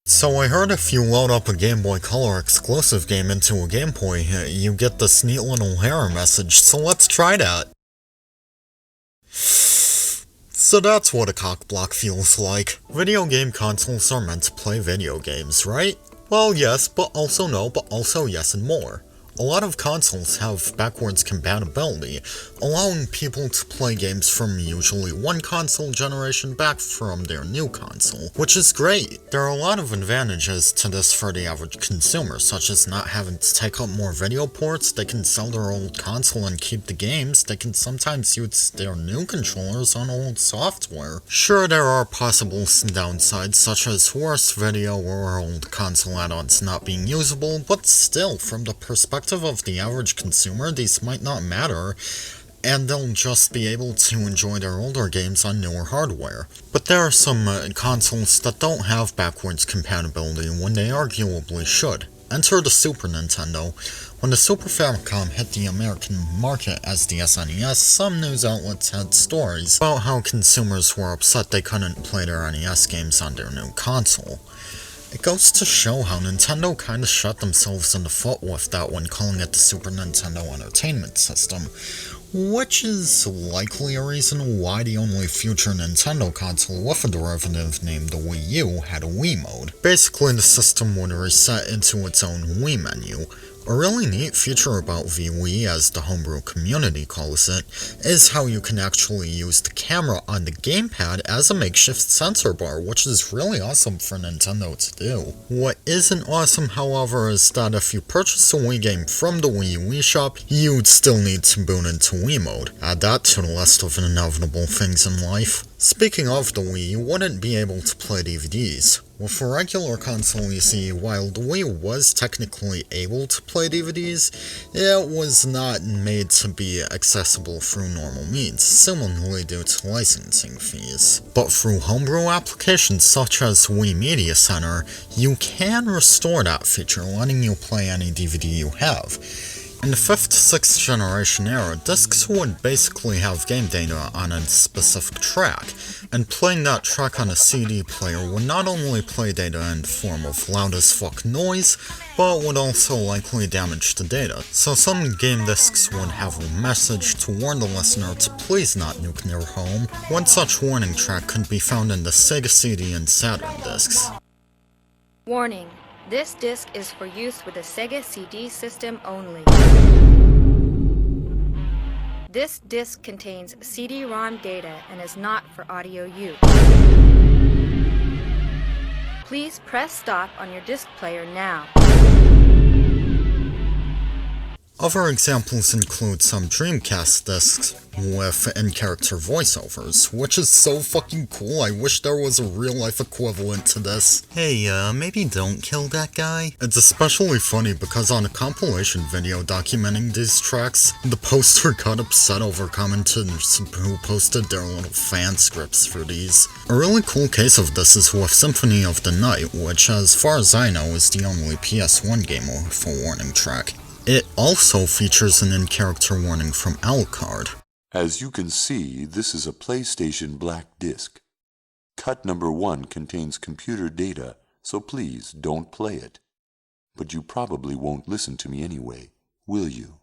So I heard if you load up a Game Boy Color exclusive game into a Game Boy, you get this neat little error message, so let's try that. So that's what a cockblock feels like. Video game consoles are meant to play video games, right? Well, yes, but also no, but also yes and more. A lot of consoles have backwards compatibility, allowing people to play games from usually one console generation back from their new console, which is great. There are a lot of advantages to this for the average consumer, such as not having to take up more video ports, they can sell their old console and keep the games, they can sometimes use their new controllers on old software. Sure, there are possible downsides, such as worse video or old console add-ons not being usable, but still, from the perspective of the average consumer, these might not matter, and they'll just be able to enjoy their older games on newer hardware. But there are some consoles that don't have backwards compatibility when they arguably should. Enter the Super Nintendo. When the Super Famicom hit the American market as the SNES, some news outlets had stories about how consumers were upset they couldn't play their NES games on their new console. It goes to show how Nintendo kinda shot themselves in the foot with that when calling it the Super Nintendo Entertainment System, which is likely a reason why the only future Nintendo console with a derivative named the Wii U had a Wii mode. Basically, the system would reset into its own Wii menu. A really neat feature about VWii, as the homebrew community calls it, is how you can actually use the camera on the gamepad as a makeshift sensor bar, which is really awesome for Nintendo to do. What isn't awesome, however, is that if you purchase a Wii game from the Wii shop, you'd still need to boot into Wii mode. Add that to the list of inevitable things in life. Speaking of the Wii, you wouldn't be able to play DVDs. With a regular console, you see, while the Wii was technically able to play DVDs, it was not made to be accessible through normal means, similarly due to licensing fees. But through homebrew applications such as Wii Media Center, you can restore that feature, letting you play any DVD you have. In the 5th to 6th generation era, discs would basically have game data on a specific track, and playing that track on a CD player would not only play data in the form of loud as fuck noise, but would also likely damage the data. So some game discs would have a message to warn the listener to please not nuke their home. One such warning track could be found in the Sega CD and Saturn discs. Warning. This disc is for use with the Sega CD system only. This disc contains CD-ROM data and is not for audio use. Please press stop on your disc player now. Other examples include some Dreamcast discs with in-character voiceovers, which is so fucking cool. I wish there was a real-life equivalent to this. Hey, maybe don't kill that guy? It's especially funny because on a compilation video documenting these tracks, the poster got upset over commenters who posted their little fan scripts for these. A really cool case of this is with Symphony of the Night, which as far as I know is the only PS1 game with a warning track. It also features an in-character warning from Alucard. As you can see, this is a PlayStation Black Disc. Cut number 1 contains computer data, so please don't play it. But you probably won't listen to me anyway, will you?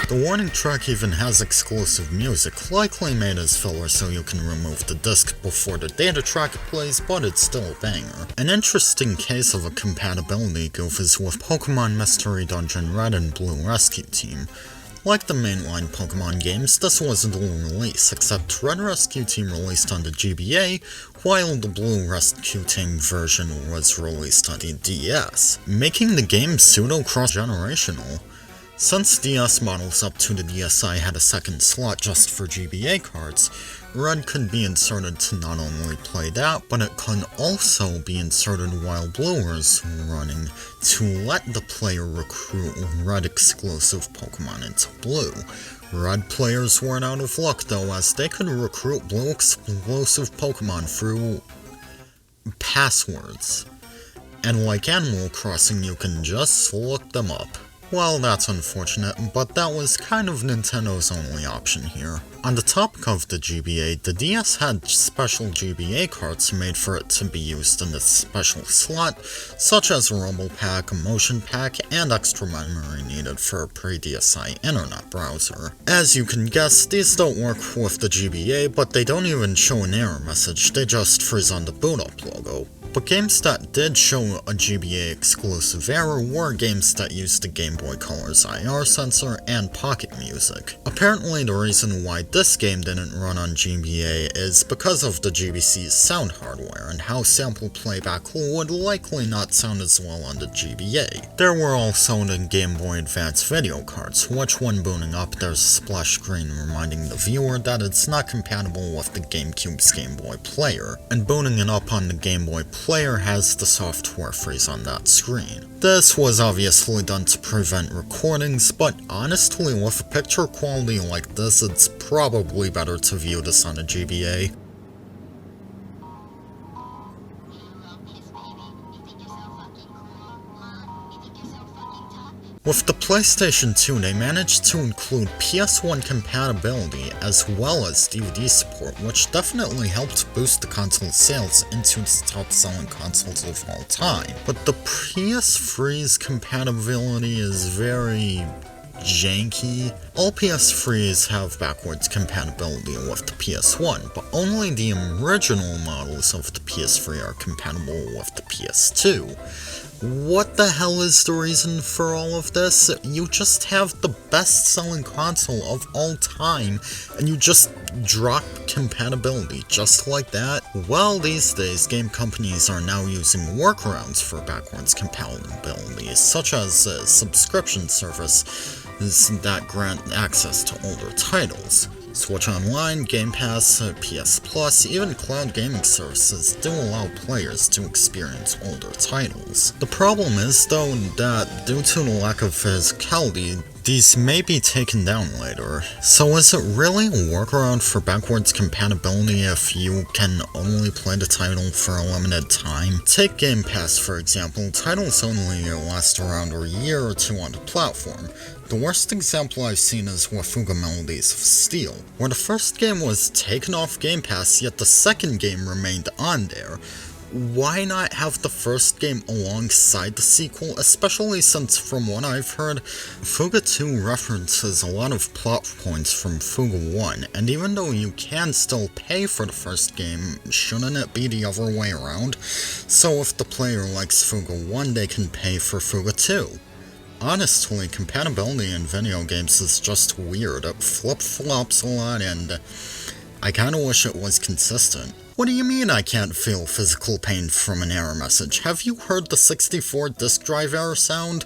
The warning track even has exclusive music, likely made as filler so you can remove the disc before the data track plays, but it's still a banger. An interesting case of a compatibility goof is with Pokemon Mystery Dungeon Red and Blue Rescue Team. Like the mainline Pokemon games, this was a dual release, except Red Rescue Team released on the GBA, while the Blue Rescue Team version was released on the DS, making the game pseudo-cross-generational. Since DS models up to the DSi had a second slot just for GBA cards, Red could be inserted to not only play that, but it could also be inserted while Blue was running to let the player recruit Red exclusive Pokemon into Blue. Red players weren't out of luck though, as they could recruit Blue exclusive Pokemon through passwords. And like Animal Crossing, you can just look them up. Well, that's unfortunate, but that was kind of Nintendo's only option here. On the topic of the GBA, the DS had special GBA cards made for it to be used in its special slot, such as a rumble pack, a motion pack, and extra memory needed for a pre-DSi internet browser. As you can guess, these don't work with the GBA, but they don't even show an error message, they just freeze on the boot up logo. But games that did show a GBA exclusive error were games that used the Game Boy Color's IR sensor and Pocket Music. Apparently the reason why this game didn't run on GBA is because of the GBC's sound hardware and how sample playback would likely not sound as well on the GBA. There were also the Game Boy Advance video cards, which when booting up there's a splash screen reminding the viewer that it's not compatible with the GameCube's Game Boy player, and booting it up on the Game Boy player has the software freeze on that screen. This was obviously done to prevent recordings, but honestly with a picture quality like this, it's probably better to view this on a GBA. With the PlayStation 2, they managed to include PS1 compatibility as well as DVD support, which definitely helped boost the console's sales into its top-selling consoles of all time. But the PS3's compatibility is very janky. All PS3s have backwards compatibility with the PS1, but only the original models of the PS3 are compatible with the PS2. What the hell is the reason for all of this? You just have the best-selling console of all time, and you just drop compatibility just like that? Well, these days, game companies are now using workarounds for backwards compatibility, such as a subscription service that grant access to older titles. Switch Online, Game Pass, PS Plus, even cloud gaming services do allow players to experience older titles. The problem is, though, that due to the lack of physicality, these may be taken down later. So is it really a workaround for backwards compatibility if you can only play the title for a limited time? Take Game Pass for example, titles only last around a year or two on the platform. The worst example I've seen is with Fuga Melodies of Steel, where the first game was taken off Game Pass, yet the second game remained on there. Why not have the first game alongside the sequel, especially since from what I've heard, Fuga 2 references a lot of plot points from Fuga 1, and even though you can still pay for the first game, shouldn't it be the other way around? So if the player likes Fuga 1, they can pay for Fuga 2. Honestly, compatibility in video games is just weird. It flip-flops a lot, and I kinda wish it was consistent. What do you mean I can't feel physical pain from an error message? Have you heard the 64 disk drive error sound?